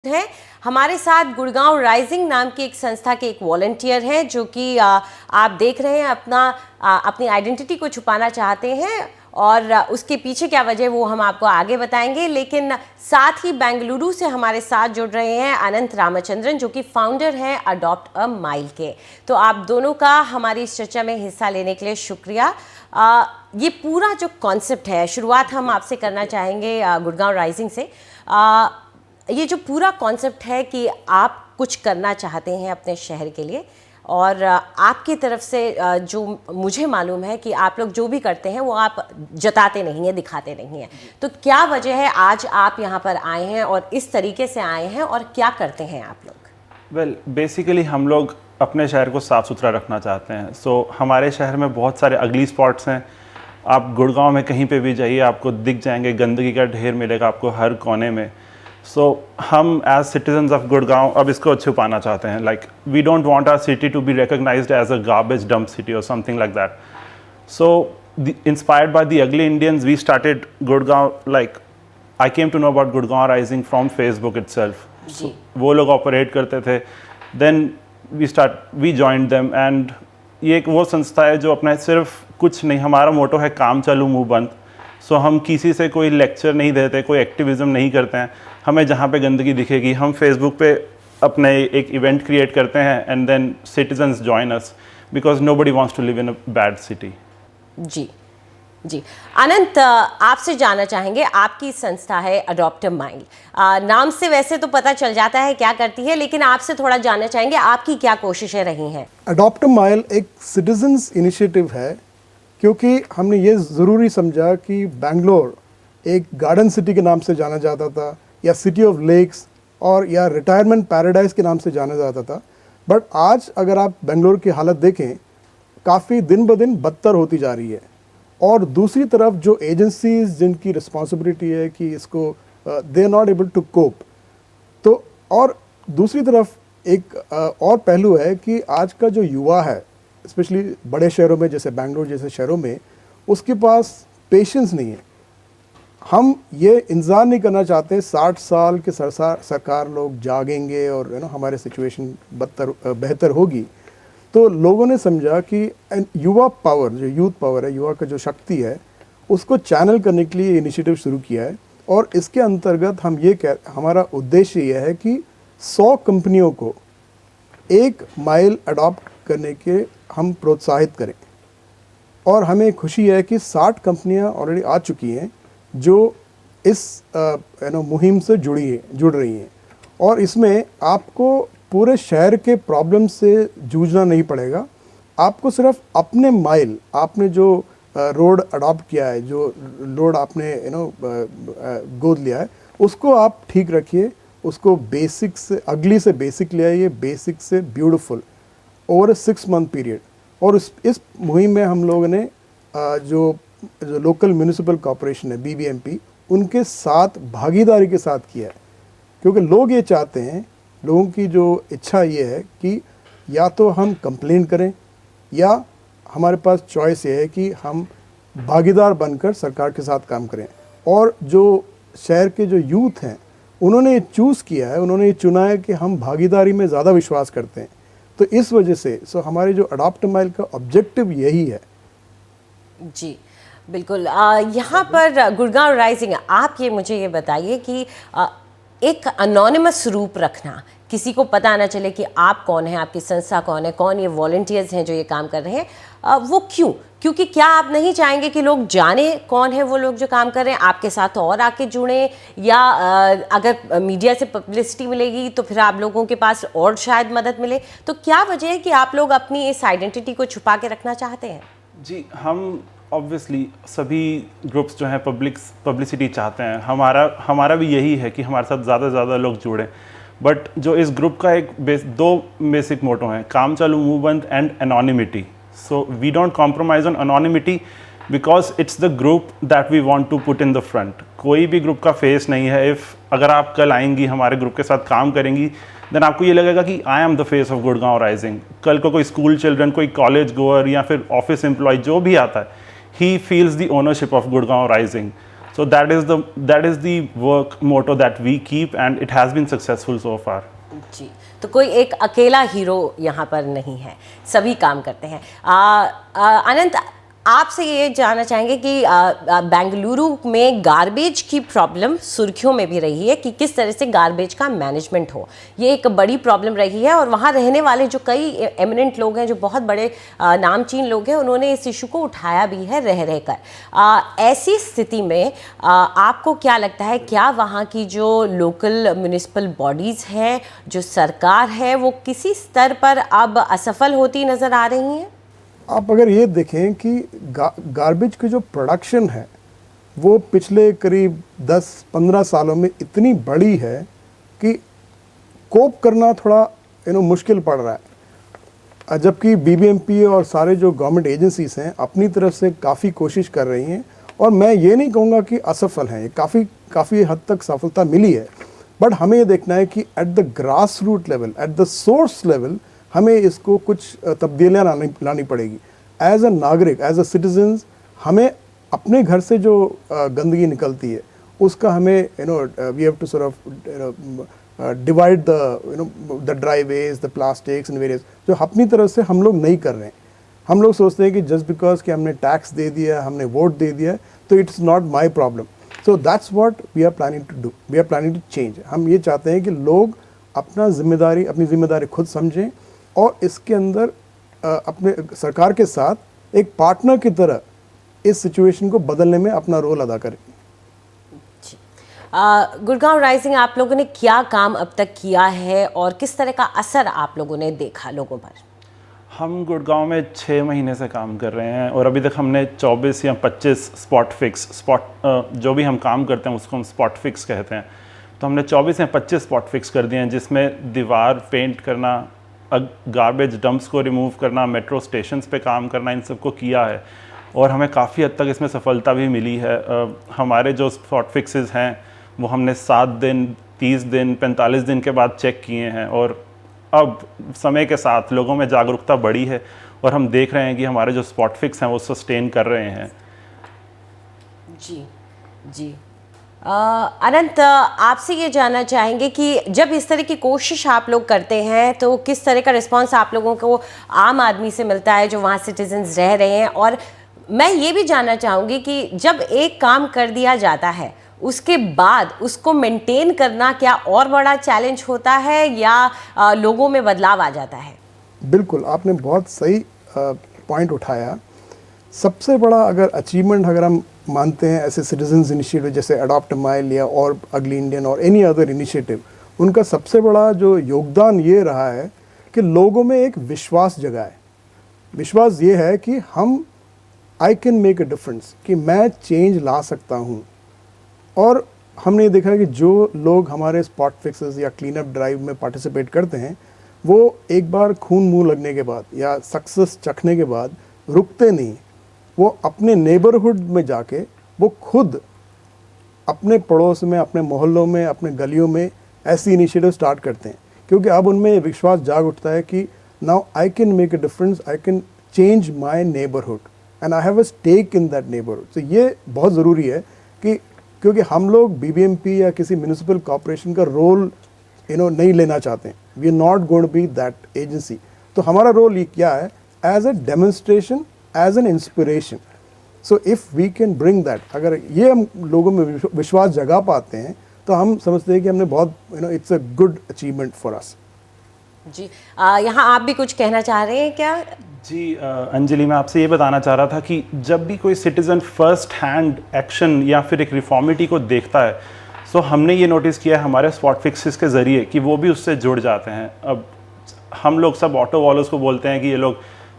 है हमारे साथ गुड़गांव राइजिंग नाम की एक संस्था के एक वॉलंटियर हैं जो कि आप देख रहे हैं अपनी आइडेंटिटी को छुपाना चाहते हैं और उसके पीछे क्या वजह वो हम आपको आगे बताएंगे। लेकिन साथ ही बेंगलुरु से हमारे साथ जुड़ रहे हैं अनंत रामचंद्रन जो कि फाउंडर हैं अडॉप्ट अ माइल के। तो आप दोनों का हमारी इस चर्चा में हिस्सा लेने के लिए शुक्रिया। ये पूरा जो कॉन्सेप्ट है, शुरुआत हम आपसे करना चाहेंगे गुड़गांव राइजिंग से। ये जो पूरा कॉन्सेप्ट है कि आप कुछ करना चाहते हैं अपने शहर के लिए और आपकी तरफ से जो मुझे मालूम है कि आप लोग जो भी करते हैं वो आप जताते नहीं हैं, दिखाते नहीं हैं। तो क्या वजह है आज आप यहाँ पर आए हैं और इस तरीके से आए हैं और क्या करते हैं आप लोग? वेल बेसिकली हम लोग अपने शहर को साफ़ सुथरा रखना चाहते हैं। हमारे शहर में बहुत सारे अगली स्पॉट्स हैं। आप गुड़गांव में कहीं पे भी जाइए आपको दिख जाएंगे, गंदगी का ढेर मिलेगा आपको हर कोने में। हम एज सिटीजन्स ऑफ गुड़गांव अब इसको छुपाना चाहते हैं। Like we don't want our city to be recognised as a garbage dump city or something like that. Inspired by the ugly Indians we started Gurgaon. Like I came to know about Gurgaon rising from Facebook itself. वो लोग operate करते थे, then we joined them and ये एक वो संस्था है जो अपना सिर्फ कुछ नहीं, हमारा मोटो है काम चालू मुंह बंद। हम किसी से कोई लेक्चर नहीं देते, कोई एक्टिविज़म नहीं करते हैं। हमें जहाँ पे गंदगी दिखेगी हम फेसबुक पे अपने एक इवेंट क्रिएट करते हैं and then citizens join us because nobody wants to live in a bad city. जी अनंत, आपसे जानना चाहेंगे, आपकी संस्था है अडॉप्ट अ माइल। नाम से वैसे तो पता चल जाता है क्या करती है, लेकिन आपसे थोड़ा जानना चाहेंगे आपकी क्या कोशिशें रही हैं? अडॉप्ट अ माइल एक सिटीजन्स इनिशिएटिव है क्योंकि हमने ये ज़रूरी समझा कि बेंगलोर एक गार्डन सिटी के नाम से जाना जाता था या सिटी ऑफ लेक्स और या रिटायरमेंट पैराडाइज के नाम से जाना जाता था। बट आज अगर आप बेंगलोर की हालत देखें काफ़ी दिन ब दिन बदतर होती जा रही है। और दूसरी तरफ जो एजेंसीज जिनकी रिस्पॉन्सिबिलिटी है कि इसको they are not able to cope. तो और दूसरी तरफ एक और पहलू है कि आज का जो युवा है स्पेशली बड़े शहरों में जैसे बेंगलोर जैसे शहरों में उसके पास पेशेंस नहीं है। हम ये इंतज़ार नहीं करना चाहते 60 साल के सरकार लोग जागेंगे और हमारे सिचुएशन बेहतर होगी। तो लोगों ने समझा कि युवा पावर, जो यूथ पावर है, युवा का जो शक्ति है, उसको चैनल करने के लिए इनिशिएटिव शुरू किया है। और इसके अंतर्गत हम हमारा उद्देश्य यह है कि 100 कंपनियों को 1 माइल अडॉप्ट करने के हम प्रोत्साहित करें। और हमें खुशी है कि 60 कंपनियां ऑलरेडी आ चुकी हैं जो इस मुहिम से जुड़ रही हैं। और इसमें आपको पूरे शहर के प्रॉब्लम से जूझना नहीं पड़ेगा। आपको सिर्फ अपने माइल, आपने जो रोड अडॉप्ट किया है, जो रोड आपने गोद लिया है, उसको आप ठीक रखिए, उसको बेसिक से अगली से बेसिक ले आइए, बेसिक से ब्यूटीफुल ओवर 6 मंथ पीरियड। और इस मुहिम में हम लोगों ने जो लोकल म्यूनिसिपल कॉरपोरेशन है BBMP, उनके साथ भागीदारी के साथ किया है। क्योंकि लोग ये चाहते हैं, लोगों की जो इच्छा ये है कि या तो हम कंप्लेंट करें या हमारे पास चॉइस ये है कि हम भागीदार बनकर सरकार के साथ काम करें। और जो शहर के जो यूथ हैं उन्होंने ये चूज़ किया है, उन्होंने ये चुना है कि हम भागीदारी में ज़्यादा विश्वास करते हैं। तो इस वजह से हमारे जो अडॉप्ट माइल का ऑब्जेक्टिव यही है। जी बिल्कुल। यहाँ पर गुड़गांव राइजिंग, आप मुझे ये बताइए कि एक अनोनिमस रूप रखना, किसी को पता ना चले कि आप कौन हैं, आपकी संस्था कौन है, कौन ये वॉलंटियर्स हैं जो ये काम कर रहे हैं, वो क्यों? क्योंकि क्या आप नहीं चाहेंगे कि लोग जाने कौन है वो लोग जो काम कर रहे हैं, आपके साथ और आके जुड़ें, या अगर मीडिया से पब्लिसिटी मिलेगी तो फिर आप लोगों के पास और शायद मदद मिले? तो क्या वजह है कि आप लोग अपनी इस आइडेंटिटी को छुपा के रखना चाहते हैं? जी, हम ऑब्वियसली सभी ग्रुप्स जो हैं पब्लिसिटी चाहते हैं। हमारा भी यही है कि हमारे साथ ज़्यादा से ज़्यादा लोग जुड़ें। बट जो इस ग्रुप का दो बेसिक मोटो हैं, काम चालू मुंह बंद and anonymity. We don't compromise on anonymity because it's the group that we want to put in the front. कोई भी ग्रुप का फेस नहीं है। अगर आप कल आएंगी हमारे ग्रुप के साथ काम करेंगी, देन आपको ये लगेगा कि I am the face of Gurgaon rising. कल को कोई स्कूल चिल्ड्रन, कोई कॉलेज गोअर या फिर ऑफिस एम्प्लॉय जो भी आता है, he feels the ownership of Gurgaon Rising. So that is the work motto that we keep, and it has been successful so far. जी, तो कोई एक अकेला हीरो यहाँ पर नहीं है, सभी काम करते हैं। अनंत, आपसे ये जानना चाहेंगे कि बेंगलुरु में गार्बेज की प्रॉब्लम सुर्खियों में भी रही है कि किस तरह से गार्बेज का मैनेजमेंट हो, ये एक बड़ी प्रॉब्लम रही है। और वहाँ रहने वाले जो कई एमिनेंट लोग हैं, जो बहुत बड़े नामचीन लोग हैं, उन्होंने इस इशू को उठाया भी है रह रहकर। ऐसी स्थिति में आपको क्या लगता है, क्या वहाँ की जो लोकल म्यूनिसिपल बॉडीज़ हैं, जो सरकार है, वो किसी स्तर पर अब असफल होती नज़र आ रही हैं? आप अगर ये देखें कि गार्बेज की जो प्रोडक्शन है वो पिछले करीब 10-15 सालों में इतनी बड़ी है कि कोप करना थोड़ा मुश्किल पड़ रहा है, जबकि बीबीएमपी और सारे जो गवर्नमेंट एजेंसीज हैं अपनी तरफ से काफ़ी कोशिश कर रही हैं। और मैं ये नहीं कहूँगा कि असफल हैं, ये काफ़ी हद तक सफलता मिली है, बट हमें ये देखना है कि at the grass root level, at the source level हमें इसको कुछ तब्दीलियाँ लानी पड़ेगी। एज अ नागरिक, एज अ सिटीजन्स, हमें अपने घर से जो गंदगी निकलती है उसका हमें we have to sort of divide the dry waste, the plastics and various, जो अपनी तरफ से हम लोग नहीं कर रहे हैं। हम लोग सोचते हैं कि जस्ट बिकॉज कि हमने टैक्स दे दिया, हमने वोट दे दिया, तो it's not my problem. So that's what we are planning to do, we are planning to change. हम ये चाहते हैं कि लोग अपनी जिम्मेदारी खुद समझें और इसके अंदर अपने सरकार के साथ एक पार्टनर की तरह इस सिचुएशन को बदलने में अपना रोल अदा करें। गुड़गांव राइजिंग, आप लोगों ने क्या काम अब तक किया है और किस तरह का असर आप लोगों ने देखा लोगों पर? हम गुड़गांव में 6 महीने से काम कर रहे हैं और अभी तक हमने 24 या 25 जो भी हम काम करते हैं उसको हम स्पॉट फिक्स कहते हैं, तो हमने 24 या 25 स्पॉट फिक्स कर दिए हैं, जिसमें दीवार पेंट करना, गार्बेज डंप्स को रिमूव करना, मेट्रो स्टेशंस पे काम करना, इन सब को किया है और हमें काफ़ी हद तक इसमें सफलता भी मिली है। हमारे जो स्पॉट फिक्सेस हैं वो हमने 7 दिन, 30 दिन, 45 दिन के बाद चेक किए हैं और अब समय के साथ लोगों में जागरूकता बढ़ी है और हम देख रहे हैं कि हमारे जो स्पॉट फिक्स हैं वो सस्टेन कर रहे हैं। जी जी। अनंत, आपसे ये जानना चाहेंगे कि जब इस तरह की कोशिश आप लोग करते हैं तो किस तरह का रिस्पांस आप लोगों को आम आदमी से मिलता है जो वहाँ सिटीजन्स रह रहे हैं? और मैं ये भी जानना चाहूँगी कि जब एक काम कर दिया जाता है उसके बाद उसको मेंटेन करना क्या और बड़ा चैलेंज होता है या लोगों में बदलाव आ जाता है? बिल्कुल, आपने बहुत सही पॉइंट उठाया। सबसे बड़ा अगर अचीवमेंट अगर हम मानते हैं ऐसे सिटीजन्स इनिशिएटिव जैसे अडॉप्ट माइल या और अगली इंडियन और एनी अदर इनिशिएटिव, उनका सबसे बड़ा जो योगदान ये रहा है कि लोगों में एक विश्वास जगा है। विश्वास ये है कि आई कैन मेक अ डिफरेंस, कि मैं चेंज ला सकता हूँ। और हमने देखा है कि जो लोग हमारे स्पॉट फिक्सेस या क्लीन अप ड्राइव में पार्टिसिपेट करते हैं वो एक बार खून मुंह लगने के बाद या सक्सेस चखने के बाद रुकते नहीं, वो अपने नेबरहुड में जाके वो खुद अपने पड़ोस में, अपने मोहल्लों में, अपने गलियों में ऐसी इनिशिएटिव स्टार्ट करते हैं, क्योंकि अब उनमें विश्वास जाग उठता है कि now I can make a difference, I can change my neighbourhood and I have a stake in that neighbourhood. तो ये बहुत ज़रूरी है कि क्योंकि हम लोग बीबीएमपी या किसी म्यूनिसिपल कॉर्पोरेशन का रोल नहीं लेना चाहते हैं, we are not going to be that agency. तो हमारा रोल ये क्या है? As a demonstration, as an inspiration. So if we can bring that, अगर ये हम लोगों में विश्वास जगा पाते हैं तो हम समझते हैं कि हमने बहुत it's a good achievement for us. जी, यहाँ आप भी कुछ कहना चाह रहे हैं क्या? जी अंजलि, मैं आपसे ये बताना चाह रहा था कि जब भी कोई सिटीज़न फर्स्ट हैंड एक्शन या फिर एक रिफॉर्मिटी को देखता है, सो हमने ये नोटिस किया है हमारे स्पॉट फिक्सेस के ज़रिए कि वो भी उससे जुड़ जाते हैं। अब हम लोग सब ऑटो वालों को बोलते हैं कि ये लोग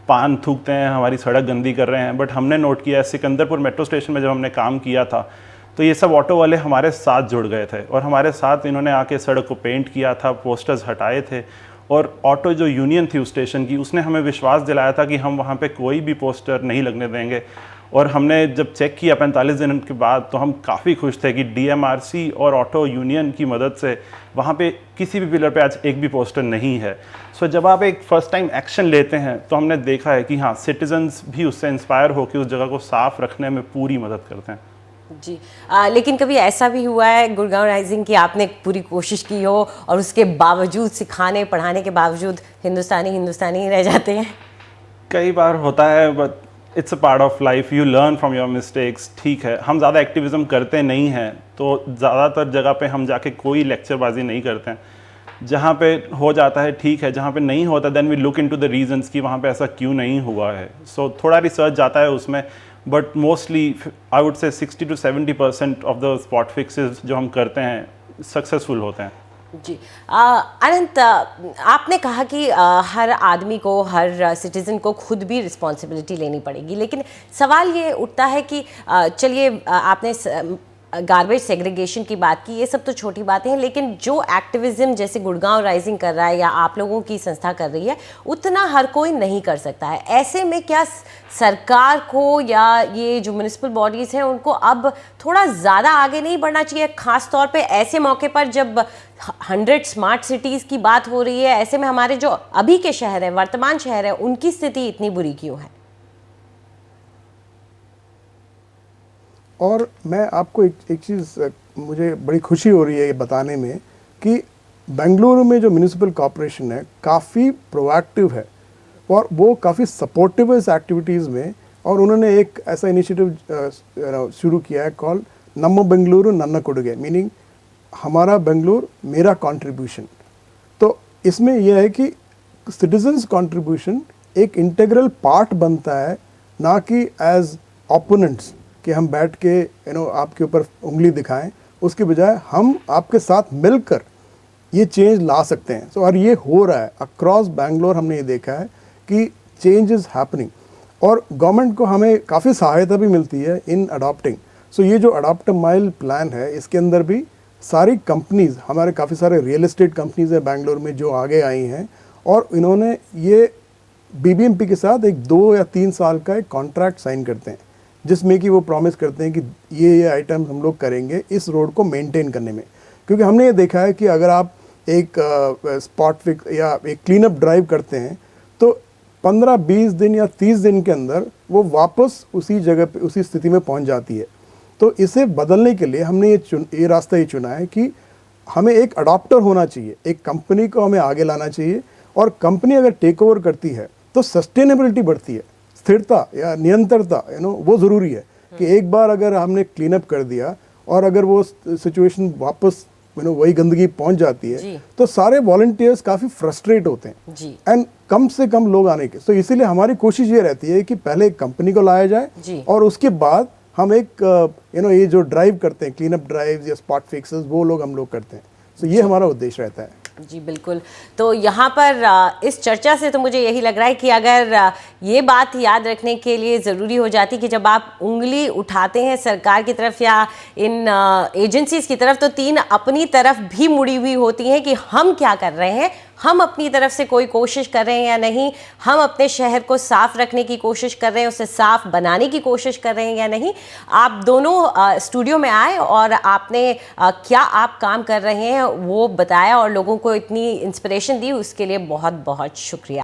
पान थूकते हैं, हमारी सड़क गंदी कर रहे हैं, बट हमने नोट किया है सिकंदरपुर मेट्रो स्टेशन में जब हमने काम किया था तो ये सब ऑटो वाले हमारे साथ जुड़ गए थे और हमारे साथ इन्होंने आके सड़क को पेंट किया था, पोस्टर्स हटाए थे और ऑटो जो यूनियन थी उस स्टेशन की, उसने हमें विश्वास दिलाया था कि हम वहाँ पे कोई भी पोस्टर नहीं लगने देंगे। और हमने जब चेक किया 45 दिन के बाद तो हम काफ़ी खुश थे कि डीएमआरसी और ऑटो यूनियन की मदद से वहाँ पे किसी भी पिलर पे आज एक भी पोस्टर नहीं है। सो जब आप एक फ़र्स्ट टाइम एक्शन लेते हैं तो हमने देखा है कि हाँ, सिटीजन्स भी उससे इंस्पायर होकर उस जगह को साफ़ रखने में पूरी मदद करते हैं। जी लेकिन कभी ऐसा भी हुआ है गुड़गांव राइजिंग की आपने पूरी कोशिश की हो और उसके बावजूद सिखाने पढ़ाने के बावजूद हिंदुस्तानी ही रह जाते हैं? कई बार होता है, but it's a part of life, you learn from your mistakes. ठीक है, हम ज़्यादा एक्टिविज़म करते नहीं हैं, तो ज़्यादातर जगह पे हम जाके कोई लेक्चरबाजी नहीं करते हैं। जहाँ पे हो जाता है ठीक है, जहाँ पे नहीं होता then we look into the reasons कि वहाँ पे ऐसा क्यों नहीं हुआ है। सो थोड़ा रिसर्च जाता है उसमें, but mostly I would say 60 to 70% of the spot fixes जो हम करते हैं सक्सेसफुल होते हैं। जी अनंत, आपने कहा कि हर आदमी को, हर सिटीज़न को खुद भी रिस्पॉन्सिबिलिटी लेनी पड़ेगी, लेकिन सवाल ये उठता है कि चलिए आपने गार्बेज सेग्रीगेशन की बात की, ये सब तो छोटी बातें हैं, लेकिन जो एक्टिविज़म जैसे गुड़गांव राइजिंग कर रहा है या आप लोगों की संस्था कर रही है, उतना हर कोई नहीं कर सकता है। ऐसे में क्या सरकार को या ये जो म्युनिसिपल बॉडीज़ हैं उनको अब थोड़ा ज़्यादा आगे नहीं बढ़ना चाहिए, ख़ास तौर पे ऐसे मौके पर जब 100 स्मार्ट सिटीज़ की बात हो रही है? ऐसे में हमारे जो अभी के शहर हैं, वर्तमान शहर है, उनकी स्थिति इतनी बुरी क्यों है? और मैं आपको एक चीज़ मुझे बड़ी खुशी हो रही है ये बताने में कि बेंगलुरु में जो म्यूनिसिपल कॉरपोरेशन है काफ़ी प्रोएक्टिव है और वो काफ़ी सपोर्टिव है इस एक्टिविटीज़ में। और उन्होंने एक ऐसा इनिशिएटिव शुरू किया है कॉल नम्म बेंगलुरु नन्ना कोडुगे, मीनिंग हमारा बेंगलुरु मेरा कंट्रीब्यूशन। तो इसमें यह है कि सिटीजन्स कंट्रीब्यूशन एक इंटीग्रल पार्ट बनता है, ना कि एज ओपोनेंट्स कि हम बैठ के आपके ऊपर उंगली दिखाएं, उसके बजाय हम आपके साथ मिलकर ये चेंज ला सकते हैं। और ये हो रहा है अक्रॉस बैंगलोर, हमने ये देखा है कि चेंज इज़ हैपनिंग और गवर्नमेंट को हमें काफ़ी सहायता भी मिलती है इन अडॉप्टिंग। सो ये जो अडॉप्ट अ माइल प्लान है, इसके अंदर भी सारी कंपनीज़, हमारे काफ़ी सारे रियल एस्टेट कंपनीज़ हैं बैंगलोर में जो आगे आई हैं और इन्होंने ये बीबीएमपी के साथ एक 2 या 3 साल का एक कॉन्ट्रैक्ट साइन करते हैं, जिसमें कि वो प्रॉमिस करते हैं कि ये आइटम हम लोग करेंगे इस रोड को मेंटेन करने में। क्योंकि हमने ये देखा है कि अगर आप एक स्पॉट फिक्स या एक क्लीन अप ड्राइव करते हैं तो 15-20 दिन या 30 दिन के अंदर वो वापस उसी जगह पे, उसी स्थिति में पहुंच जाती है। तो इसे बदलने के लिए हमने ये रास्ता ही चुना है कि हमें एक अडॉप्टर होना चाहिए, एक कंपनी को हमें आगे लाना चाहिए और कंपनी अगर टेक ओवर करती है तो सस्टेनेबिलिटी बढ़ती है, स्थिरता या निरंतरता वो ज़रूरी है कि एक बार अगर हमने क्लीन अप कर दिया और अगर वो सिचुएशन वापस वही गंदगी पहुंच जाती है तो सारे वॉलंटियर्स काफ़ी फ्रस्ट्रेट होते हैं एंड कम से कम लोग आने के। तो इसीलिए हमारी कोशिश ये रहती है कि पहले एक कंपनी को लाया जाए और उसके बाद हम एक ये जो ड्राइव करते हैं, क्लीन अप ड्राइव्स या स्पॉट फिक्सेस, वो लोग हम लोग करते हैं। तो ये हमारा उद्देश्य रहता है। जी बिल्कुल। तो यहाँ पर इस चर्चा से तो मुझे यही लग रहा है कि अगर ये बात याद रखने के लिए ज़रूरी हो जाती कि जब आप उंगली उठाते हैं सरकार की तरफ या इन एजेंसीज़ की तरफ, तो 3 अपनी तरफ भी मुड़ी हुई होती हैं कि हम क्या कर रहे हैं, हम अपनी तरफ से कोई कोशिश कर रहे हैं या नहीं, हम अपने शहर को साफ़ रखने की कोशिश कर रहे हैं, उसे साफ़ बनाने की कोशिश कर रहे हैं या नहीं। आप दोनों स्टूडियो में आए और आपने क्या आप काम कर रहे हैं वो बताया और लोगों को इतनी इंस्पिरेशन दी, उसके लिए बहुत बहुत शुक्रिया।